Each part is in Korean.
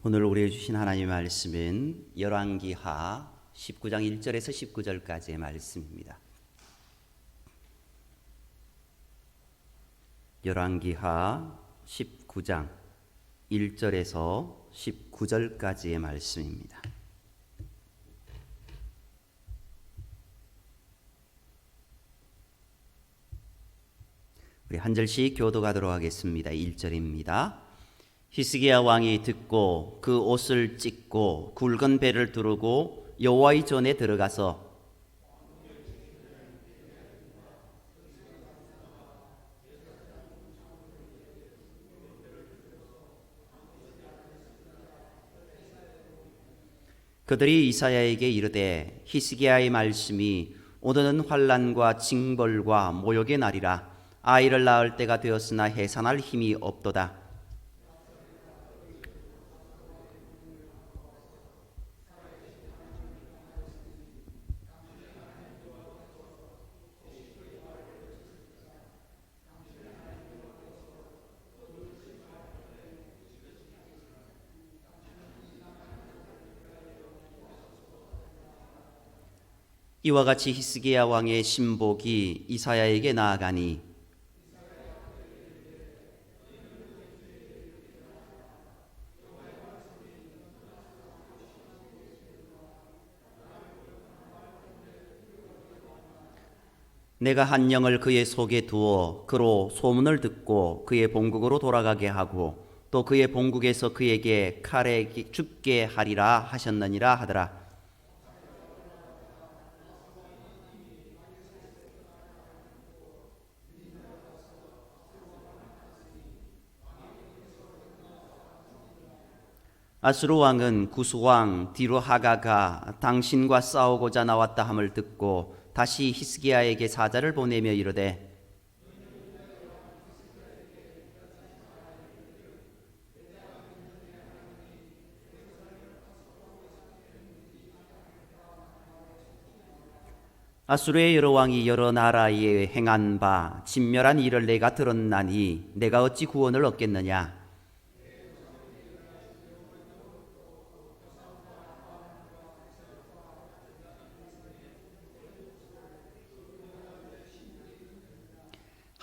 오늘 우리에게 주신 하나님의 말씀은 열왕기하 19장 1절에서 19절까지의 말씀입니다. 열왕기하 19장 1절에서 19절까지의 말씀입니다. 우리 한 절씩 교독하도록 하겠습니다. 1절입니다. 히스기야 왕이 듣고 그 옷을 찢고 굵은 배를 두르고 여호와의 전에 들어가서 그들이 이사야에게 이르되 히스기야의 말씀이 오늘은 환난과 징벌과 모욕의 날이라 아이를 낳을 때가 되었으나 해산할 힘이 없도다. 이와 같이 히스기야 왕의 신복이 이사야에게 나아가니 내가 한 영을 그의 속에 두어 그로 소문을 듣고 그의 본국으로 돌아가게 하고 또 그의 본국에서 그에게 칼에 죽게 하리라 하셨느니라 하더라. 아수르 왕은 구스왕 디르하가가 당신과 싸우고자 나왔다 함을 듣고 다시 히스기야에게 사자를 보내며 이르되 아수르의 여러 왕이 여러 나라에 행한 바 진멸한 일을 내가 들었나니 내가 어찌 구원을 얻겠느냐.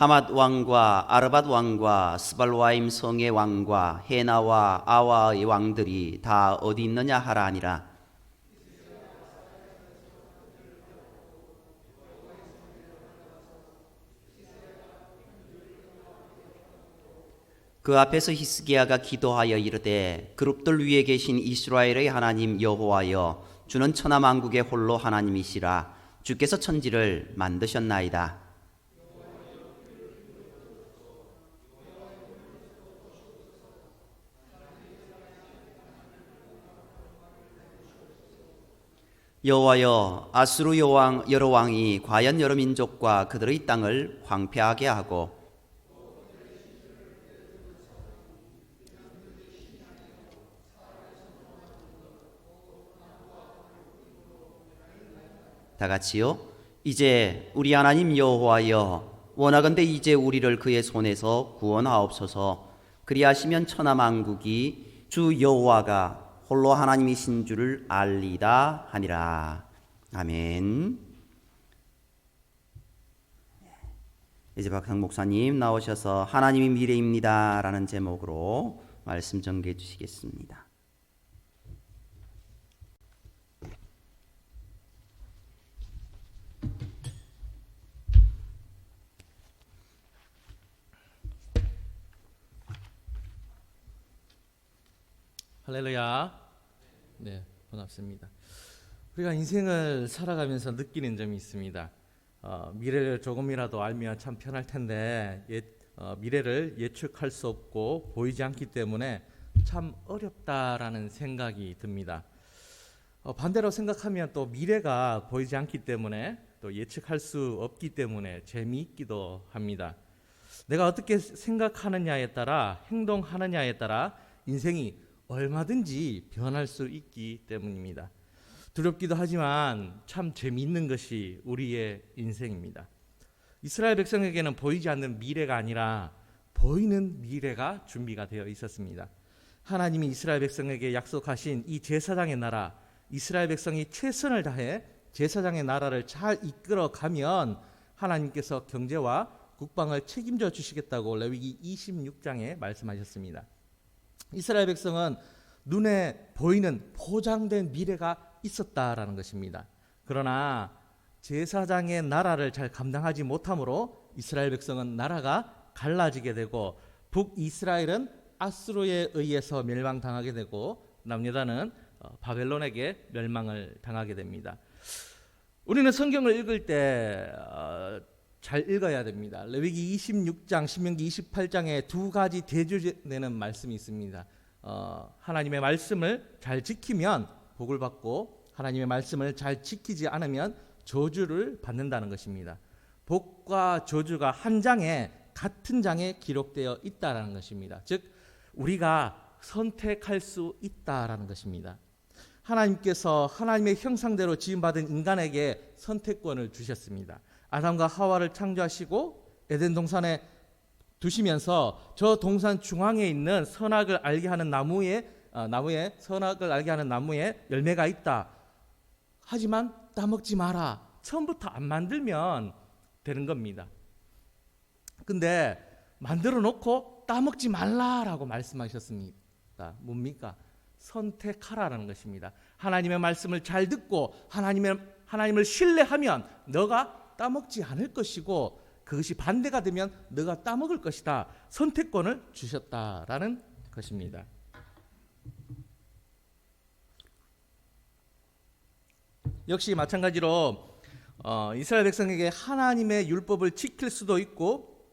하맛 왕과 아르밧 왕과 스발와임 성의 왕과 헤나와 아와의 왕들이 다 어디 있느냐 하라 하니라. 그 앞에서 히스기야가 기도하여 이르되 그룹들 위에 계신 이스라엘의 하나님 여호와여 주는 천하만국의 홀로 하나님이시라. 주께서 천지를 만드셨나이다. 여호와여 아수르 여러 왕이 과연 여러 민족과 그들의 땅을 황폐하게 하고 다 같이요. 이제 우리 하나님 여호와여 원하건대 이제 우리를 그의 손에서 구원하옵소서. 그리하시면 천하만국이 주 여호와가 홀로 하나님이신 줄을 알리다 하니라. 아멘. 이제 박상 목사님 나오셔서 하나님이 미래입니다 라는 제목으로 말씀 전개해 주시겠습니다. 할렐루야. 네, 반갑습니다. 우리가 인생을 살아가면서 느끼는 점이 있습니다. 미래를 조금이라도 알면 참 편할 텐데 미래를 예측할 수 없고 보이지 않기 때문에 참 어렵다라는 생각이 듭니다. 반대로 생각하면 또 미래가 보이지 않기 때문에 또 예측할 수 없기 때문에 재미있기도 합니다. 내가 어떻게 생각하느냐에 따라 행동하느냐에 따라 인생이 얼마든지 변할 수 있기 때문입니다. 두렵기도 하지만 참 재미있는 것이 우리의 인생입니다. 이스라엘 백성에게는 보이지 않는 미래가 아니라 보이는 미래가 준비가 되어 있었습니다. 하나님이 이스라엘 백성에게 약속하신 이 제사장의 나라, 이스라엘 백성이 최선을 다해 제사장의 나라를 잘 이끌어가면 하나님께서 경제와 국방을 책임져 주시겠다고 레위기 26장에 말씀하셨습니다. 이스라엘 백성은 눈에 보이는 포장된 미래가 있었다라는 것입니다. 그러나 제사장의 나라를 잘 감당하지 못함으로 이스라엘 백성은 나라가 갈라지게 되고 북이스라엘은 아수르에 의해서 멸망당하게 되고 남유다는 바벨론에게 멸망을 당하게 됩니다. 우리는 성경을 읽을 때 잘 읽어야 됩니다. 레위기 26장, 신명기 28장에 두 가지 대조되는 말씀이 있습니다. 하나님의 말씀을 잘 지키면 복을 받고 하나님의 말씀을 잘 지키지 않으면 저주를 받는다는 것입니다. 복과 저주가 한 장에 같은 장에 기록되어 있다라는 것입니다. 즉 우리가 선택할 수 있다라는 것입니다. 하나님께서 하나님의 형상대로 지음받은 인간에게 선택권을 주셨습니다. 아담과 하와를 창조하시고 에덴 동산에 두시면서 저 동산 중앙에 있는 선악을 알게 하는 나무에 선악을 알게 하는 나무에 열매가 있다. 하지만 따먹지 마라. 처음부터 안 만들면 되는 겁니다. 근데 만들어 놓고 따먹지 말라라고 말씀하셨습니다. 뭡니까? 선택하라는 것입니다. 하나님의 말씀을 잘 듣고 하나님을 신뢰하면 너가 따먹지 않을 것이고 그것이 반대가 되면 너가 따먹을 것이다. 선택권을 주셨다라는 것입니다. 역시 마찬가지로 이스라엘 백성에게 하나님의 율법을 지킬 수도 있고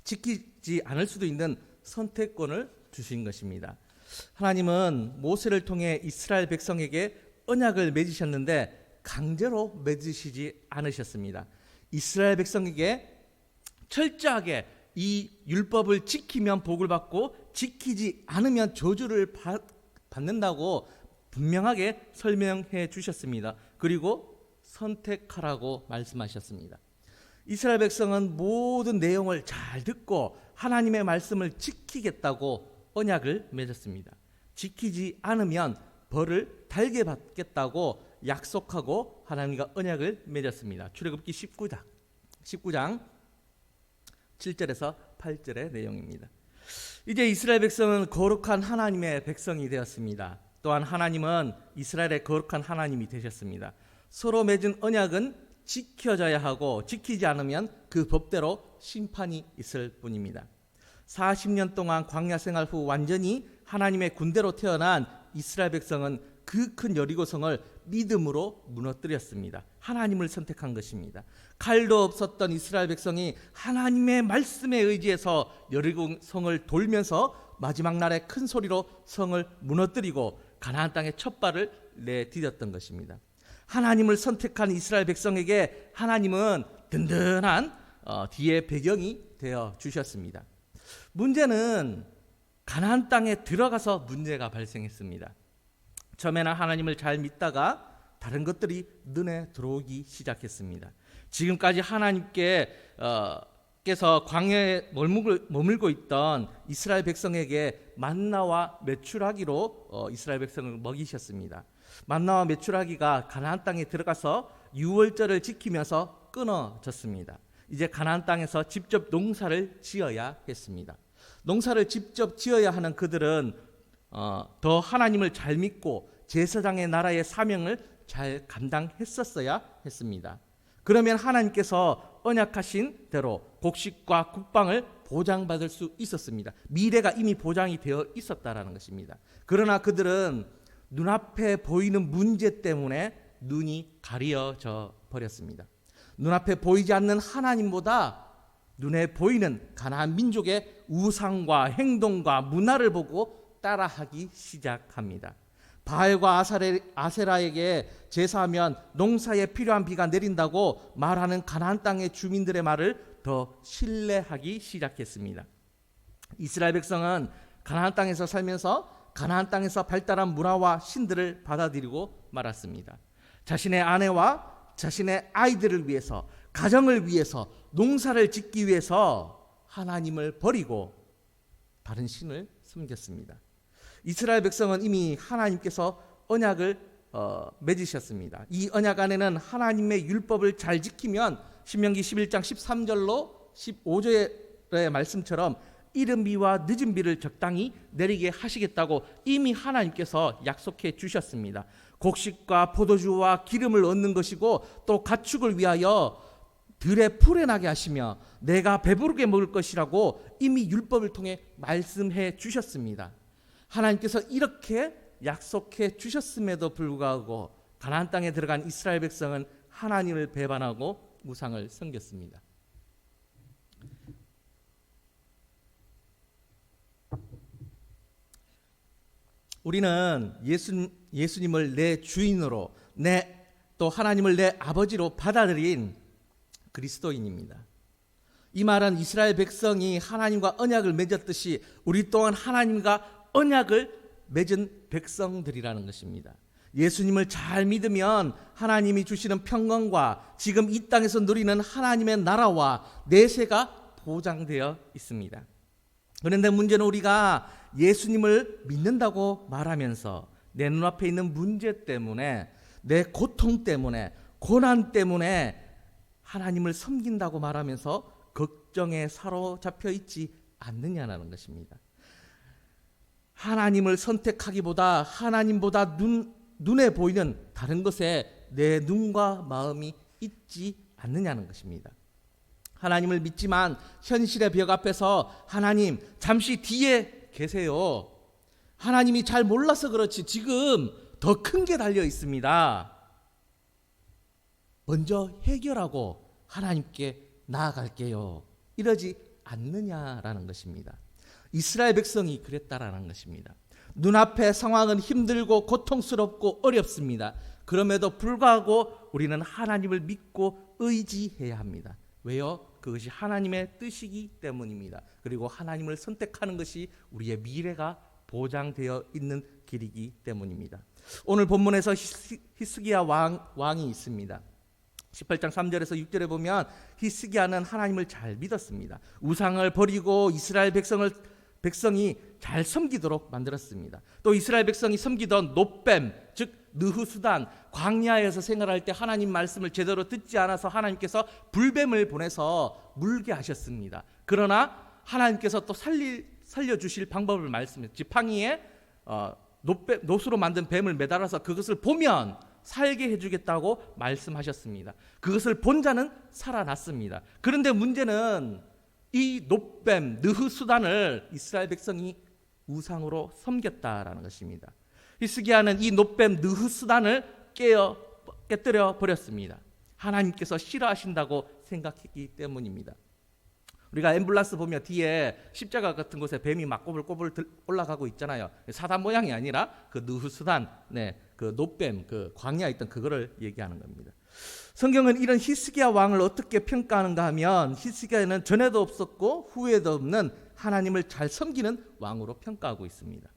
지키지 않을 수도 있는 선택권을 주신 것입니다. 하나님은 모세를 통해 이스라엘 백성에게 언약을 맺으셨는데 강제로 맺으시지 않으셨습니다. 이스라엘 백성에게 철저하게 이 율법을 지키면 복을 받고 지키지 않으면 저주를 받는다고 분명하게 설명해 주셨습니다. 그리고 선택하라고 말씀하셨습니다. 이스라엘 백성은 모든 내용을 잘 듣고 하나님의 말씀을 지키겠다고 언약을 맺었습니다. 지키지 않으면 벌을 달게 받겠다고 약속하고 하나님과 언약을 맺었습니다. 출애굽기 19장 7절에서 8절의 내용입니다. 이제 이스라엘 백성은 거룩한 하나님의 백성이 되었습니다. 또한 하나님은 이스라엘의 거룩한 하나님이 되셨습니다. 서로 맺은 언약은 지켜져야 하고 지키지 않으면 그 법대로 심판이 있을 뿐입니다. 40년 동안 광야 생활 후 완전히 하나님의 군대로 태어난 이스라엘 백성은 그 큰 여리고성을 믿음으로 무너뜨렸습니다. 하나님을 선택한 것입니다. 칼도 없었던 이스라엘 백성이 하나님의 말씀에 의지해서 여리고성을 돌면서 마지막 날에 큰 소리로 성을 무너뜨리고 가나안 땅에 첫 발을 내디뎠던 것입니다. 하나님을 선택한 이스라엘 백성에게 하나님은 든든한 뒤에 배경이 되어 주셨습니다. 문제는 가나안 땅에 들어가서 문제가 발생했습니다. 처음에는 하나님을 잘 믿다가 다른 것들이 눈에 들어오기 시작했습니다. 지금까지 하나님께서 광야에 머물고 있던 이스라엘 백성에게 만나와 메추라기로 이스라엘 백성을 먹이셨습니다. 만나와 메추라기가 가나안 땅에 들어가서 유월절을 지키면서 끊어졌습니다. 이제 가나안 땅에서 직접 농사를 지어야 했습니다. 농사를 직접 지어야 하는 그들은 더 하나님을 잘 믿고 제사장의 나라의 사명을 잘 감당했었어야 했습니다. 그러면 하나님께서 언약하신 대로 곡식과 국방을 보장받을 수 있었습니다. 미래가 이미 보장이 되어 있었다라는 것입니다. 그러나 그들은 눈앞에 보이는 문제 때문에 눈이 가려져 버렸습니다. 눈앞에 보이지 않는 하나님보다 눈에 보이는 가나안 민족의 우상과 행동과 문화를 보고 따라하기 시작합니다. 바알과 아세라에게 제사하면 농사에 필요한 비가 내린다고 말하는 가나안 땅의 주민들의 말을 더 신뢰하기 시작했습니다. 이스라엘 백성은 가나안 땅에서 살면서 가나안 땅에서 발달한 문화와 신들을 받아들이고 말았습니다. 자신의 아내와 자신의 아이들을 위해서, 가정을 위해서, 농사를 짓기 위해서 하나님을 버리고 다른 신을 섬겼습니다. 이스라엘 백성은 이미 하나님께서 언약을 맺으셨습니다. 이 언약 안에는 하나님의 율법을 잘 지키면 신명기 11장 13절로 15절의 말씀처럼 이른 비와 늦은 비를 적당히 내리게 하시겠다고 이미 하나님께서 약속해 주셨습니다. 곡식과 포도주와 기름을 얻는 것이고 또 가축을 위하여 들에 풀에 나게 하시며 내가 배부르게 먹을 것이라고 이미 율법을 통해 말씀해 주셨습니다. 하나님께서 이렇게 약속해 주셨음에도 불구하고 가나안 땅에 들어간 이스라엘 백성은 하나님을 배반하고 우상을 섬겼습니다. 우리는 예수님을 내 주인으로 또 하나님을 내 아버지로 받아들인 그리스도인입니다. 이 말은 이스라엘 백성이 하나님과 언약을 맺었듯이 우리 또한 하나님과 언약을 맺은 백성들이라는 것입니다. 예수님을 잘 믿으면 하나님이 주시는 평강과 지금 이 땅에서 누리는 하나님의 나라와 내세가 보장되어 있습니다. 그런데 문제는 우리가 예수님을 믿는다고 말하면서 내 눈앞에 있는 문제 때문에, 내 고통 때문에, 고난 때문에 하나님을 섬긴다고 말하면서 걱정에 사로잡혀 있지 않느냐는 것입니다. 하나님을 선택하기보다 하나님보다 눈에 보이는 다른 것에 내 눈과 마음이 있지 않느냐는 것입니다. 하나님을 믿지만 현실의 벽 앞에서 하나님 잠시 뒤에 계세요. 하나님이 잘 몰라서 그렇지 지금 더 큰 게 달려 있습니다. 먼저 해결하고 하나님께 나아갈게요. 이러지 않느냐라는 것입니다. 이스라엘 백성이 그랬다라는 것입니다. 눈앞의 상황은 힘들고 고통스럽고 어렵습니다. 그럼에도 불구하고 우리는 하나님을 믿고 의지해야 합니다. 왜요? 그것이 하나님의 뜻이기 때문입니다. 그리고 하나님을 선택하는 것이 우리의 미래가 보장되어 있는 길이기 때문입니다. 오늘 본문에서 히스기야 왕이 있습니다. 18장 3절에서 6절에 보면 히스기야는 하나님을 잘 믿었습니다. 우상을 버리고 이스라엘 백성이 잘 섬기도록 만들었습니다. 또 이스라엘 백성이 섬기던 놋뱀, 즉 느후수단, 광야에서 생활할 때 하나님 말씀을 제대로 듣지 않아서 하나님께서 불뱀을 보내서 물게 하셨습니다. 그러나 하나님께서 또 살려주실 방법을 말씀했죠. 지팡이에 놋으로 만든 뱀을 매달아서 그것을 보면 살게 해주겠다고 말씀하셨습니다. 그것을 본 자는 살아났습니다. 그런데 문제는 이 놋뱀, 느후수단을 이스라엘 백성이 우상으로 섬겼다라는 것입니다. 히스기야는 이 놋뱀, 느후수단을 깨뜨려 버렸습니다. 하나님께서 싫어하신다고 생각했기 때문입니다. 우리가 앰뷸런스 보면 뒤에 십자가 같은 곳에 뱀이 막 꼬불꼬불 올라가고 있잖아요. 사단 모양이 아니라 그 느후수단, 그 놋뱀, 그 광야에 있던 그거를 얘기하는 겁니다. 성경은 이런 히스기야 왕을 어떻게 평가하는가 하면 히스기야는 전에도 없었고 후에도 없는 하나님을 잘 섬기는 왕으로 평가하고 있습니다.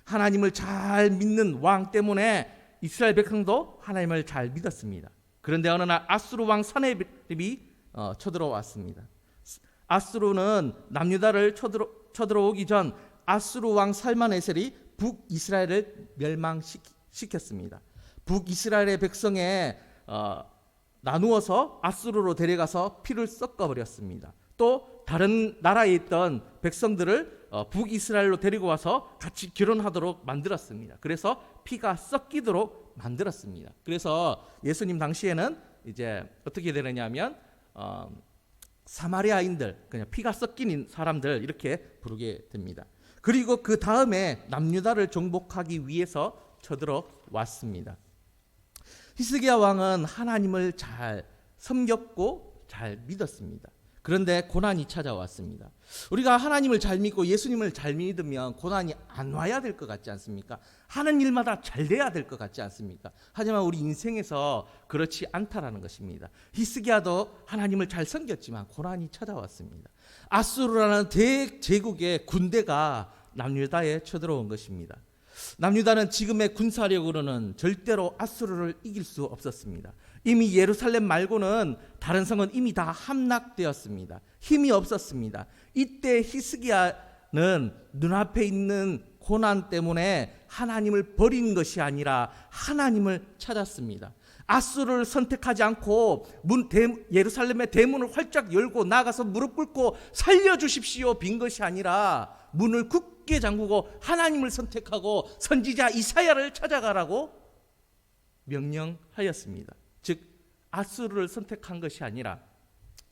하나님을 잘 믿는 왕 때문에 이스라엘 백성도 하나님을 잘 믿었습니다. 그런데 어느 날 아수르 왕 사네립이 쳐들어왔습니다. 아수르는 남유다를 쳐들어오기 전 아수르 왕 살마네셀이 북이스라엘을 멸망시켰습니다. 북이스라엘의 백성에 나누어서 아수르로 데려가서 피를 섞어버렸습니다. 또 다른 나라에 있던 백성들을 북이스라엘로 데리고 와서 같이 결혼하도록 만들었습니다. 그래서 피가 섞이도록 만들었습니다. 그래서 예수님 당시에는 이제 어떻게 되느냐면 사마리아인들, 그냥 피가 섞인 사람들 이렇게 부르게 됩니다. 그리고 그 다음에 남유다를 정복하기 위해서 쳐들어왔습니다. 히스기야 왕은 하나님을 잘 섬겼고 잘 믿었습니다. 그런데 고난이 찾아왔습니다. 우리가 하나님을 잘 믿고 예수님을 잘 믿으면 고난이 안 와야 될 것 같지 않습니까? 하는 일마다 잘 돼야 될 것 같지 않습니까? 하지만 우리 인생에서 그렇지 않다라는 것입니다. 히스기야도 하나님을 잘 섬겼지만 고난이 찾아왔습니다. 아수르라는 대제국의 군대가 남유다에 쳐들어온 것입니다. 남유다는 지금의 군사력으로는 절대로 아수르를 이길 수 없었습니다. 이미 예루살렘 말고는 다른 성은 이미 다 함락되었습니다. 힘이 없었습니다. 이때 히스기야는 눈앞에 있는 고난 때문에 하나님을 버린 것이 아니라 하나님을 찾았습니다. 아수르를 선택하지 않고 예루살렘의 대문을 활짝 열고 나가서 무릎 꿇고 살려주십시오 빈 것이 아니라 문을 굳게 잠그고 하나님을 선택하고 선지자 이사야를 찾아가라고 명령하였습니다. 즉 아수르를 선택한 것이 아니라,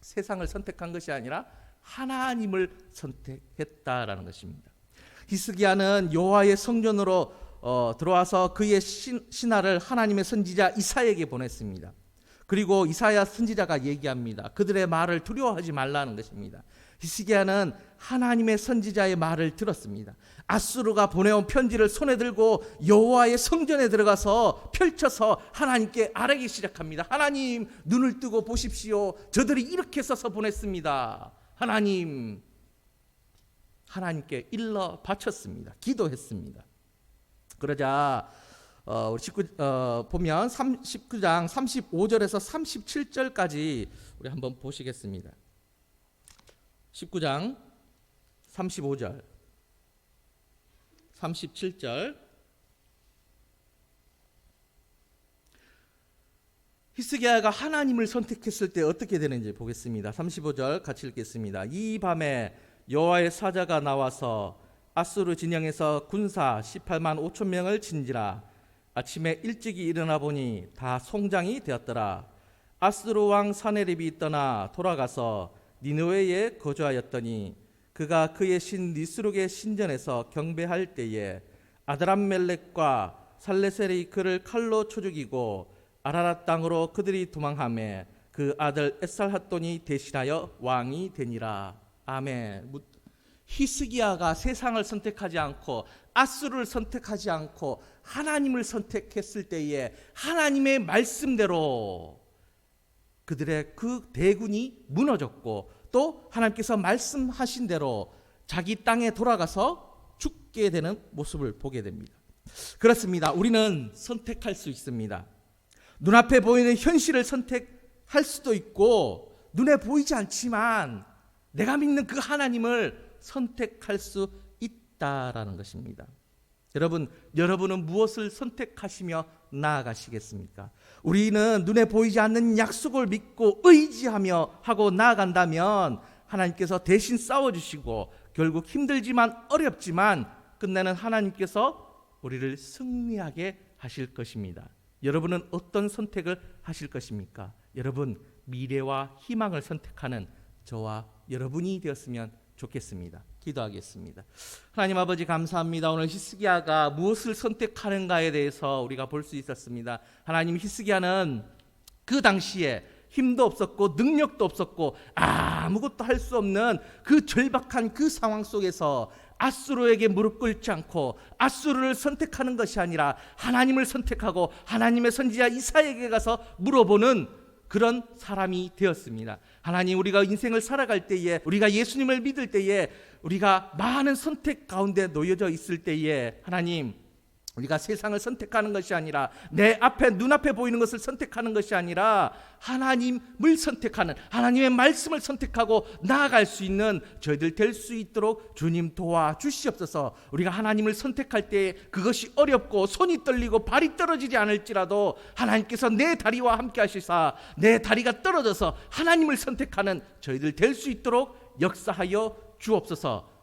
세상을 선택한 것이 아니라 하나님을 선택했다라는 것입니다. 히스기야는 여호와의 성전으로 들어와서 그의 신하를 하나님의 선지자 이사야에게 보냈습니다. 그리고 이사야 선지자가 얘기합니다. 그들의 말을 두려워하지 말라는 것입니다. 히스기야는 하나님의 선지자의 말을 들었습니다. 아수르가 보내온 편지를 손에 들고 여호와의 성전에 들어가서 펼쳐서 하나님께 아뢰기 시작합니다. 하나님, 눈을 뜨고 보십시오. 저들이 이렇게 써서 보냈습니다. 하나님께 일러 바쳤습니다. 기도했습니다. 그러자 보면 19장 35절에서 37절까지 우리 한번 보시겠습니다. 19장 35절 37절 히스기야가 하나님을 선택했을 때 어떻게 되는지 보겠습니다. 35절 같이 읽겠습니다. 이 밤에 여호와의 사자가 나와서 아수르 진영에서 군사 18만 5천 명을 친지라. 아침에 일찍이 일어나 보니 다 송장이 되었더라. 아수르 왕 사네립이 떠나 돌아가서 니느웨에 거주하였더니 그가 그의 신 니스룩의 신전에서 경배할 때에 아드람멜렉과 살레셀이 그를 칼로 쳐 죽이고 아라랏 땅으로 그들이 도망하매 그 아들 에살핫돈이 대신하여 왕이 되니라. 아멘. 히스기야가 세상을 선택하지 않고 아수르를 선택하지 않고 하나님을 선택했을 때에 하나님의 말씀대로 그들의 그 대군이 무너졌고 또 하나님께서 말씀하신 대로 자기 땅에 돌아가서 죽게 되는 모습을 보게 됩니다. 그렇습니다. 우리는 선택할 수 있습니다. 눈앞에 보이는 현실을 선택할 수도 있고 눈에 보이지 않지만 내가 믿는 그 하나님을 선택할 수 있다라는 것입니다. 여러분은 무엇을 선택하시며 나아가시겠습니까? 우리는 눈에 보이지 않는 약속을 믿고 의지하며 하고 나아간다면 하나님께서 대신 싸워주시고 결국 힘들지만 어렵지만 끝내는 하나님께서 우리를 승리하게 하실 것입니다. 여러분은 어떤 선택을 하실 것입니까? 여러분, 미래와 희망을 선택하는 저와 여러분이 되었으면 좋겠습니다. 기도하겠습니다. 하나님 아버지 감사합니다. 오늘 히스기야가 무엇을 선택하는가에 대해서 우리가 볼 수 있었습니다. 하나님, 히스기야는 그 당시에 힘도 없었고 능력도 없었고 아무것도 할 수 없는 그 절박한 그 상황 속에서 아수르에게 무릎 꿇지 않고 아수르를 선택하는 것이 아니라 하나님을 선택하고 하나님의 선지자 이사야에게 가서 물어보는 그런 사람이 되었습니다. 하나님, 우리가 인생을 살아갈 때에, 우리가 예수님을 믿을 때에, 우리가 많은 선택 가운데 놓여져 있을 때에 하나님, 우리가 세상을 선택하는 것이 아니라 내 앞에 눈앞에 보이는 것을 선택하는 것이 아니라 하나님을 선택하는, 하나님의 말씀을 선택하고 나아갈 수 있는 저희들 될 수 있도록 주님 도와주시옵소서. 우리가 하나님을 선택할 때 그것이 어렵고 손이 떨리고 발이 떨어지지 않을지라도 하나님께서 내 다리와 함께 하시사 내 다리가 떨어져서 하나님을 선택하는 저희들 될 수 있도록 역사하여 주옵소서.